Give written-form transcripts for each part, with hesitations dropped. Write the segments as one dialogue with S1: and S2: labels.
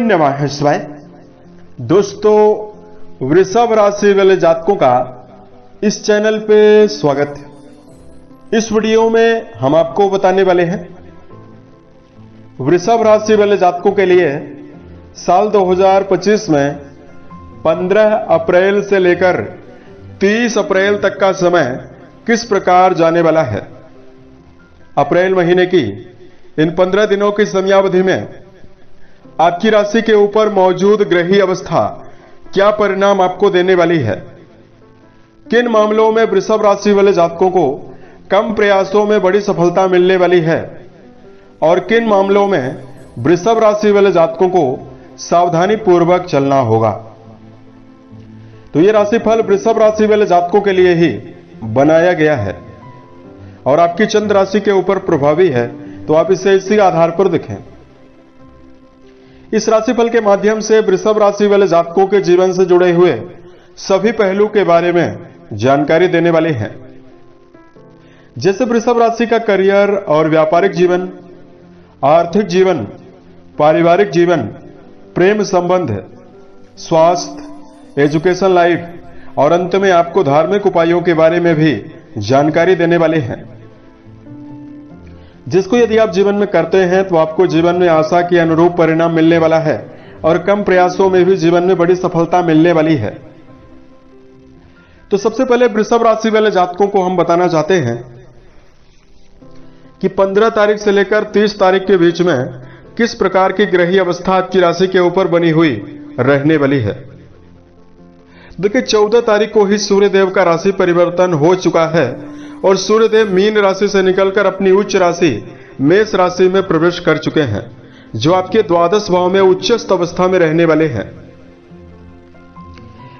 S1: नमः शिवाय। दोस्तों, वृषभ राशि वाले जातकों का इस चैनल पे स्वागत है। इस वीडियो में हम आपको बताने वाले हैं वृषभ राशि वाले जातकों के लिए साल 2025 में 15 अप्रैल से लेकर 30 अप्रैल तक का समय किस प्रकार जाने वाला है। अप्रैल महीने की इन 15 दिनों की समयावधि में आपकी राशि के ऊपर मौजूद ग्रही अवस्था क्या परिणाम आपको देने वाली है। किन मामलों में वृषभ राशि वाले जातकों को कम प्रयासों में बड़ी सफलता मिलने वाली है और किन मामलों में वृषभ राशि वाले जातकों को सावधानी पूर्वक चलना होगा। तो यह राशिफल वृषभ राशि वाले जातकों के लिए ही बनाया गया है और आपकी चंद्र राशि के ऊपर प्रभावी है, तो आप इसे इसी आधार पर देखें। इस राशिफल के माध्यम से वृषभ राशि वाले जातकों के जीवन से जुड़े हुए सभी पहलू के बारे में जानकारी देने वाले हैं, जैसे वृषभ राशि का करियर और व्यापारिक जीवन, आर्थिक जीवन, पारिवारिक जीवन, प्रेम संबंध, स्वास्थ्य, एजुकेशन लाइफ और अंत में आपको धार्मिक उपायों के बारे में भी जानकारी देने वाले हैं, जिसको यदि आप जीवन में करते हैं तो आपको जीवन में आशा के अनुरूप परिणाम मिलने वाला है और कम प्रयासों में भी जीवन में बड़ी सफलता मिलने वाली है। तो सबसे पहले वृषभ राशि वाले जातकों को हम बताना चाहते हैं कि 15 तारीख से लेकर 30 तारीख के बीच में किस प्रकार की ग्रही अवस्था आपकी राशि के ऊपर बनी हुई रहने वाली है। देखिए, 14 तारीख को ही सूर्यदेव का राशि परिवर्तन हो चुका है और सूर्यदेव मीन राशि से निकलकर अपनी उच्च राशि मेष राशि में प्रवेश कर चुके हैं, जो आपके द्वादश भाव में उच्चस्थ अवस्था में रहने वाले हैं।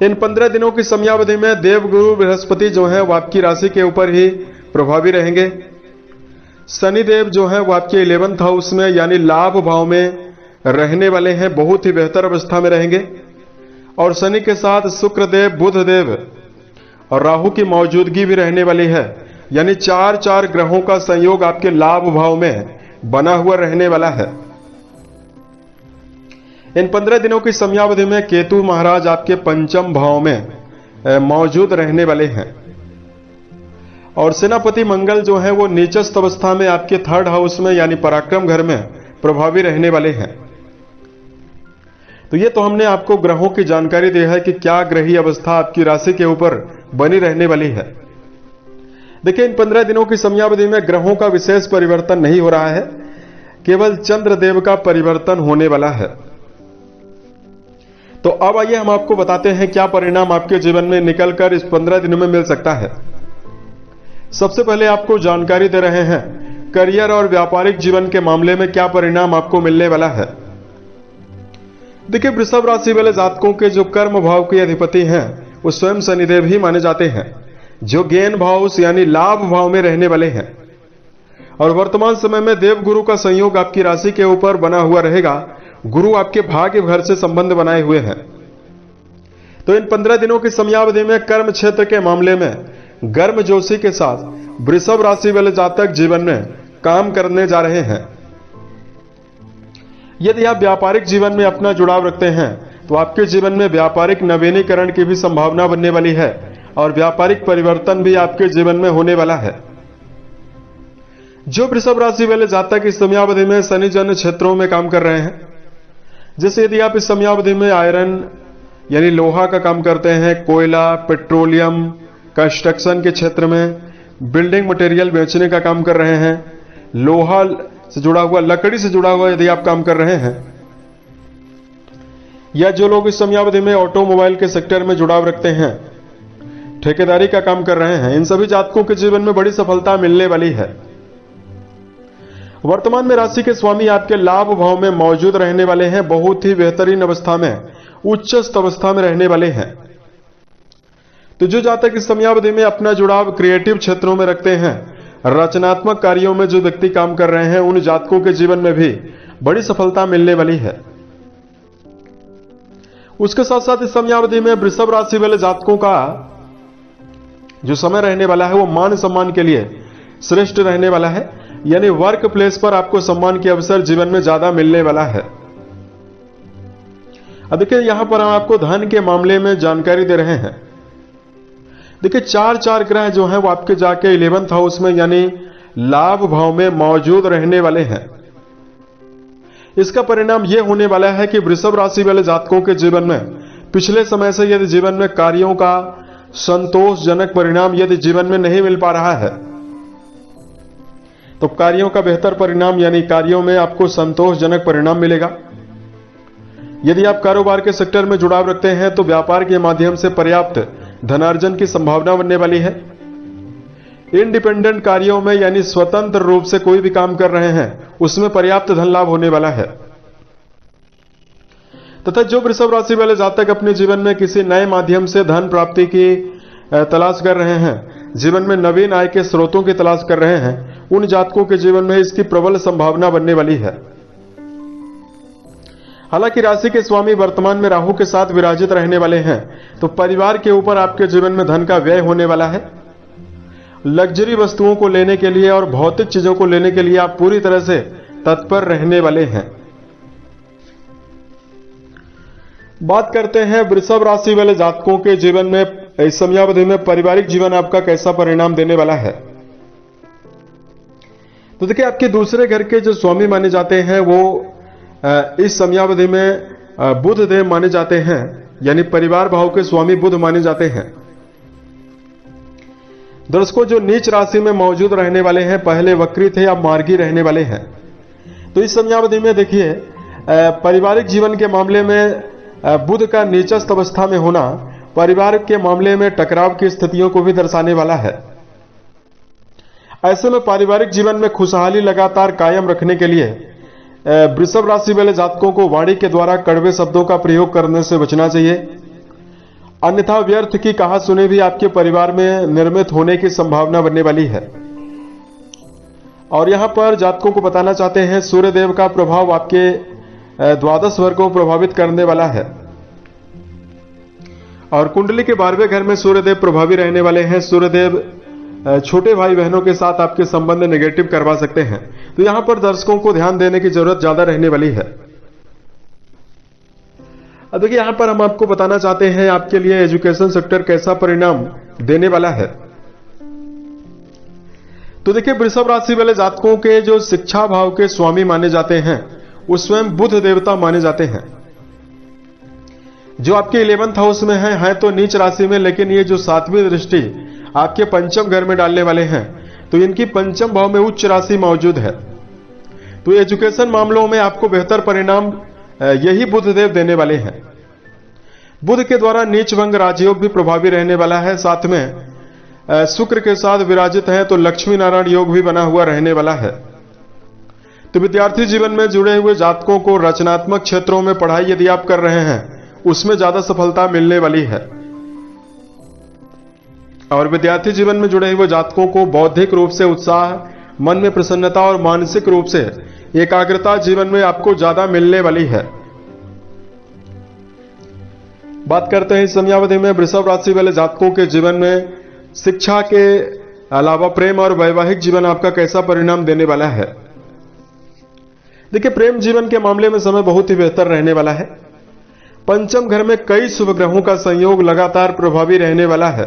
S1: इन 15 दिनों की समयावधि में देवगुरु बृहस्पति जो है वो आपकी राशि के ऊपर ही प्रभावी रहेंगे। शनिदेव जो है वो आपके 11th हाउस में यानी लाभ भाव में रहने वाले हैं, बहुत ही बेहतर अवस्था में रहेंगे। और शनि के साथ शुक्रदेव, बुधदेव और राहु की मौजूदगी भी रहने वाली है, यानी 4 ग्रहों का संयोग आपके लाभ भाव में बना हुआ रहने वाला है। इन 15 दिनों की समयावधि में केतु महाराज आपके पंचम भाव में मौजूद रहने वाले हैं और सेनापति मंगल जो है वो नीचस्थ अवस्था में आपके 3rd हाउस में यानी पराक्रम घर में प्रभावी रहने वाले हैं। तो ये तो हमने आपको ग्रहों की जानकारी दी है कि क्या ग्रही अवस्था आपकी राशि के ऊपर बनी रहने वाली है। देखिए, इन 15 दिनों की समयावधि में ग्रहों का विशेष परिवर्तन नहीं हो रहा है, केवल चंद्रदेव का परिवर्तन होने वाला है। तो अब आइए हम आपको बताते हैं क्या परिणाम आपके जीवन में निकलकर इस 15 दिनों में मिल सकता है। सबसे पहले आपको जानकारी दे रहे हैं करियर और व्यापारिक जीवन के मामले में क्या परिणाम आपको मिलने वाला है। देखिए, वृषभ राशि वाले जातकों के जो कर्म भाव के अधिपति हैं वो स्वयं शनिदेव ही माने जाते हैं, जो गेन भाव यानी लाभ भाव में रहने वाले हैं। और वर्तमान समय में देवगुरु का संयोग आपकी राशि के ऊपर बना हुआ रहेगा। गुरु आपके भाग्य घर से संबंध बनाए हुए हैं। तो इन 15 दिनों की समयावधि में कर्म क्षेत्र के मामले में गर्मजोशी के साथ वृषभ राशि वाले जातक जीवन में काम करने जा रहे हैं। यदि आप व्यापारिक जीवन में अपना जुड़ाव रखते हैं तो आपके जीवन में व्यापारिक नवीनीकरण की भी संभावना बनने वाली है और व्यापारिक परिवर्तन भी आपके जीवन में होने वाला है। जो वृषभ राशि वाले जातक इस समयावधि में शनि जन्य क्षेत्रों में काम कर रहे हैं, जैसे यदि आप इस समयावधि में आयरन यानी लोहा का काम करते हैं, कोयला, पेट्रोलियम, कंस्ट्रक्शन के क्षेत्र में बिल्डिंग मटेरियल बेचने का काम कर रहे हैं, लोहा से जुड़ा हुआ, लकड़ी से जुड़ा हुआ यदि आप काम कर रहे हैं, या जो लोग इस समयावधि में ऑटोमोबाइल के सेक्टर में जुड़ाव रखते हैं, ठेकेदारी का काम कर रहे हैं, इन सभी जातकों के जीवन में बड़ी सफलता मिलने वाली है। वर्तमान में राशि के स्वामी आपके लाभ भाव में मौजूद रहने वाले हैं, बहुत ही बेहतरीन अवस्था में, उच्चस्थ अवस्था में रहने वाले हैं। तो जो जातक इस समयावधि में अपना जुड़ाव क्रिएटिव क्षेत्रों में रखते हैं, रचनात्मक कार्यों में जो व्यक्ति काम कर रहे हैं, उन जातकों के जीवन में भी बड़ी सफलता मिलने वाली है। उसके साथ साथ इस समयावधि में वृषभ राशि वाले जातकों का जो समय रहने वाला है वो मान सम्मान के लिए श्रेष्ठ रहने वाला है, यानी वर्क प्लेस पर आपको सम्मान के अवसर जीवन में ज्यादा मिलने वाला है। अब देखिए यहां पर हम आपको धन के मामले में जानकारी दे रहे हैं। देखिए चार ग्रह जो हैं वो आपके जाके 11th हाउस में यानी लाभ भाव में मौजूद रहने वाले हैं। इसका परिणाम यह होने वाला है कि वृषभ राशि वाले जातकों के जीवन में पिछले समय से यदि जीवन में कार्यों का संतोषजनक परिणाम यदि जीवन में नहीं मिल पा रहा है, तो कार्यों का बेहतर परिणाम यानी कार्यों में आपको संतोषजनक परिणाम मिलेगा। यदि आप कारोबार के सेक्टर में जुड़ाव रखते हैं तो व्यापार के माध्यम से पर्याप्त धनार्जन की संभावना बनने वाली है। इंडिपेंडेंट कार्यों में यानी स्वतंत्र रूप से कोई भी काम कर रहे हैं उसमें पर्याप्त धन लाभ होने वाला है। तथा जो वृषभ राशि वाले जातक अपने जीवन में किसी नए माध्यम से धन प्राप्ति की तलाश कर रहे हैं, जीवन में नवीन आय के स्रोतों की तलाश कर रहे हैं, उन जातकों के जीवन में इसकी प्रबल संभावना बनने वाली है। हालांकि राशि के स्वामी वर्तमान में राहु के साथ विराजित रहने वाले हैं, तो परिवार के ऊपर आपके जीवन में धन का व्यय होने वाला है। लग्जरी वस्तुओं को लेने के लिए और भौतिक चीजों को लेने के लिए आप पूरी तरह से तत्पर रहने वाले हैं। बात करते हैं वृषभ राशि वाले जातकों के जीवन में इस समयावधि में पारिवारिक जीवन आपका कैसा परिणाम देने वाला है। तो देखिए आपके दूसरे घर के जो स्वामी माने जाते हैं वो इस समयावधि में बुध देव माने जाते हैं, यानी परिवार भाव के स्वामी बुध माने जाते हैं। दर्शकों जो नीच राशि में मौजूद रहने वाले हैं, पहले वक्री थे अब मार्गी रहने वाले हैं। तो इस समयावधि में देखिए पारिवारिक जीवन के मामले में बुध का नीचस्थ अवस्था में होना परिवार के मामले में टकराव की स्थितियों को भी दर्शाने वाला है। ऐसे में पारिवारिक जीवन में खुशहाली लगातार कायम रखने के लिए वृषभ राशि वाले जातकों को वाणी के द्वारा कड़वे शब्दों का प्रयोग करने से बचना चाहिए, अन्यथा व्यर्थ की कहा सुनी भी आपके परिवार में निर्मित होने की संभावना बनने वाली है। और यहां पर जातकों को बताना चाहते हैं सूर्यदेव का प्रभाव आपके द्वादश वर्ग को प्रभावित करने वाला है और कुंडली के 12वें घर में सूर्यदेव प्रभावी रहने वाले हैं। सूर्यदेव छोटे भाई बहनों के साथ आपके संबंध नेगेटिव करवा सकते हैं, तो यहां पर दर्शकों को ध्यान देने की जरूरत ज्यादा रहने वाली है। अब देखिए यहां पर हम आपको बताना चाहते हैं आपके लिए एजुकेशन सेक्टर कैसा परिणाम देने वाला है। तो देखिए वृषभ राशि वाले जातकों के जो शिक्षा भाव के स्वामी माने जाते हैं वो स्वयं बुध देवता माने जाते हैं, जो आपके 11th हाउस में है तो नीच राशि में, लेकिन ये जो 7वीं दृष्टि आपके पंचम घर में डालने वाले हैं, तो इनकी पंचम भाव में उच्च राशि मौजूद है। तो एजुकेशन मामलों में आपको बेहतर परिणाम यही बुध देव देने वाले हैं। बुध के द्वारा नीच भंग राजयोग भी प्रभावी रहने वाला है, साथ में शुक्र के साथ विराजित है तो लक्ष्मी नारायण योग भी बना हुआ रहने वाला है। तो विद्यार्थी जीवन में जुड़े हुए जातकों को रचनात्मक क्षेत्रों में पढ़ाई यदि आप कर रहे हैं उसमें ज्यादा सफलता मिलने वाली है। और विद्यार्थी जीवन में जुड़े हुए जातकों को बौद्धिक रूप से उत्साह, मन में प्रसन्नता और मानसिक रूप से एकाग्रता जीवन में आपको ज्यादा मिलने वाली है। बात करते हैं इस समयावधि में वृषभ राशि वाले जातकों के जीवन में शिक्षा के अलावा प्रेम और वैवाहिक जीवन आपका कैसा परिणाम देने वाला है। देखिए प्रेम जीवन के मामले में समय बहुत ही बेहतर रहने वाला है। पंचम घर में कई शुभ ग्रहों का संयोग लगातार प्रभावी रहने वाला है,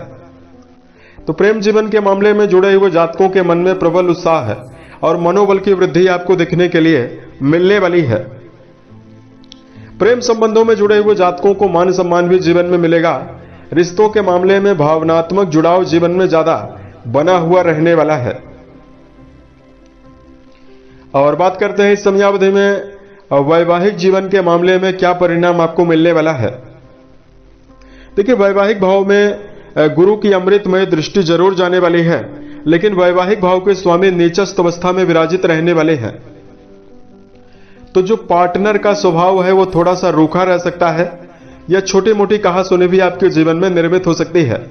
S1: तो प्रेम जीवन के मामले में जुड़े हुए जातकों के मन में प्रबल उत्साह है और मनोबल की वृद्धि आपको देखने के लिए मिलने वाली है। प्रेम संबंधों में जुड़े हुए जातकों को मान सम्मान भी जीवन में मिलेगा। रिश्तों के मामले में भावनात्मक जुड़ाव जीवन में ज्यादा बना हुआ रहने वाला है। और बात करते हैं इस समयावधि में वैवाहिक जीवन के मामले में क्या परिणाम आपको मिलने वाला है। देखिए वैवाहिक भाव में गुरु की अमृतमय दृष्टि जरूर जाने वाली है, लेकिन वैवाहिक भाव के स्वामी नीचस्थ अवस्था में विराजित रहने वाले हैं, तो जो पार्टनर का स्वभाव है वो थोड़ा सा रूखा रह सकता है या छोटी मोटी कहा सुनी भी आपके जीवन में निर्मित हो सकती है।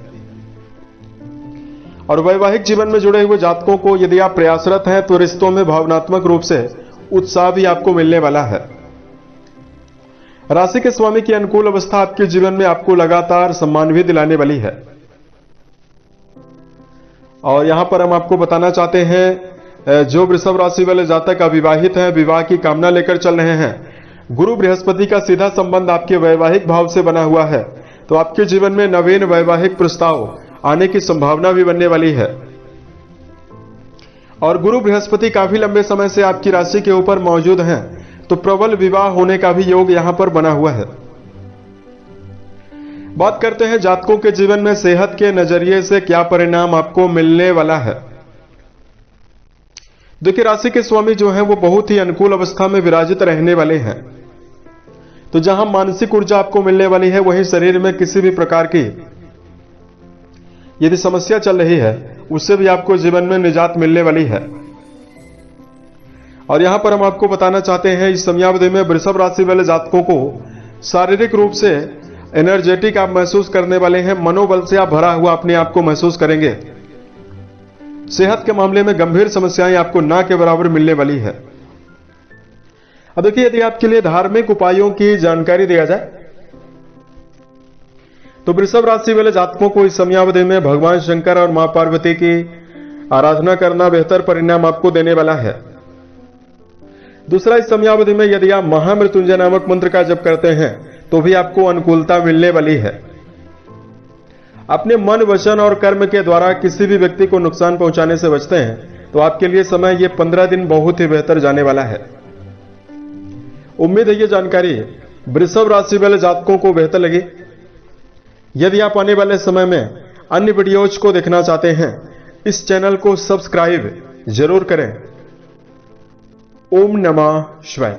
S1: और वैवाहिक जीवन में जुड़े हुए जातकों को यदि आप प्रयासरत हैं तो रिश्तों में भावनात्मक रूप से उत्साह भी आपको मिलने वाला है। राशि के स्वामी की अनुकूल अवस्था आपके जीवन में आपको लगातार सम्मान भी दिलाने वाली है। और यहां पर हम आपको बताना चाहते हैं जो वृषभ राशि वाले जातक अविवाहित हैं, विवाह की कामना लेकर चल रहे हैं, गुरु बृहस्पति का सीधा संबंध आपके वैवाहिक भाव से बना हुआ है, तो आपके जीवन में नवीन वैवाहिक प्रस्ताव आने की संभावना भी बनने वाली है। और गुरु बृहस्पति काफी लंबे समय से आपकी राशि के ऊपर मौजूद हैं, तो प्रबल विवाह होने का भी योग यहां पर बना हुआ है। बात करते हैं जातकों के जीवन में सेहत के नजरिए से क्या परिणाम आपको मिलने वाला है। देखिए, राशि के स्वामी जो हैं वो बहुत ही अनुकूल अवस्था में विराजित रहने वाले हैं, तो जहां मानसिक ऊर्जा आपको मिलने वाली है, वहीं शरीर में किसी भी प्रकार की यदि समस्या चल रही है उससे भी आपको जीवन में निजात मिलने वाली है। और यहां पर हम आपको बताना चाहते हैं, इस समयावधि में वृषभ राशि वाले जातकों को शारीरिक रूप से एनर्जेटिक आप महसूस करने वाले हैं, मनोबल से आप भरा हुआ अपने आप को महसूस करेंगे। सेहत के मामले में गंभीर समस्याएं आपको ना के बराबर मिलने वाली है। अब देखिए, यदि आपके लिए धार्मिक उपायों की जानकारी दिया जाए तो वृषभ राशि वाले जातकों को इस समयावधि में भगवान शंकर और मां पार्वती की आराधना करना बेहतर परिणाम आपको देने वाला है। दूसरा, इस समयावधि में यदि आप महामृत्युंजय नामक मंत्र का जप करते हैं तो भी आपको अनुकूलता मिलने वाली है। अपने मन, वचन और कर्म के द्वारा किसी भी व्यक्ति को नुकसान पहुंचाने से बचते हैं, तो आपके लिए समय ये 15 दिन बहुत ही बेहतर जाने वाला है। उम्मीद है ये जानकारी वृषभ राशि वाले जातकों को बेहतर लगी। यदि आप आने वाले समय में अन्य वीडियोज को देखना चाहते हैं, इस चैनल को सब्सक्राइब जरूर करें। ओम नमः शिवाय।